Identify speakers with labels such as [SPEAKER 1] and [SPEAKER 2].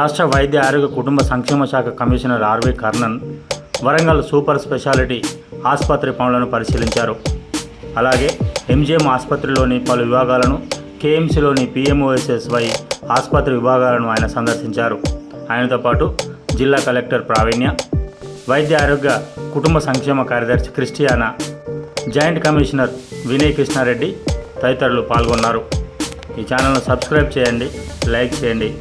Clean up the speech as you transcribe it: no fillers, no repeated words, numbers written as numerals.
[SPEAKER 1] రాష్ట్ర వైద్య ఆరోగ్య కుటుంబ సంక్షేమ శాఖ commissioner R V Karnan Warangal super speciality ఆసుపత్రి పనులను పరిశీలించారు. అలాగే ఎంజిఎం ఆసుపత్రిలోని పలు విభాగాలను, కేఎంసీలోని పిఎంఓఎస్ఎస్వై ఆసుపత్రి విభాగాలను ఆయన సందర్శించారు. ఆయనతో పాటు జిల్లా కలెక్టర్ ప్రావీణ్య, వైద్య ఆరోగ్య కుటుంబ సంక్షేమ కార్యదర్శి క్రిస్టియానా, జాయింట్ కమిషనర్ వినయ్ కృష్ణారెడ్డి తదితరులు పాల్గొన్నారు. ఈ ఛానల్ను సబ్స్క్రైబ్ చేయండి, లైక్ చేయండి.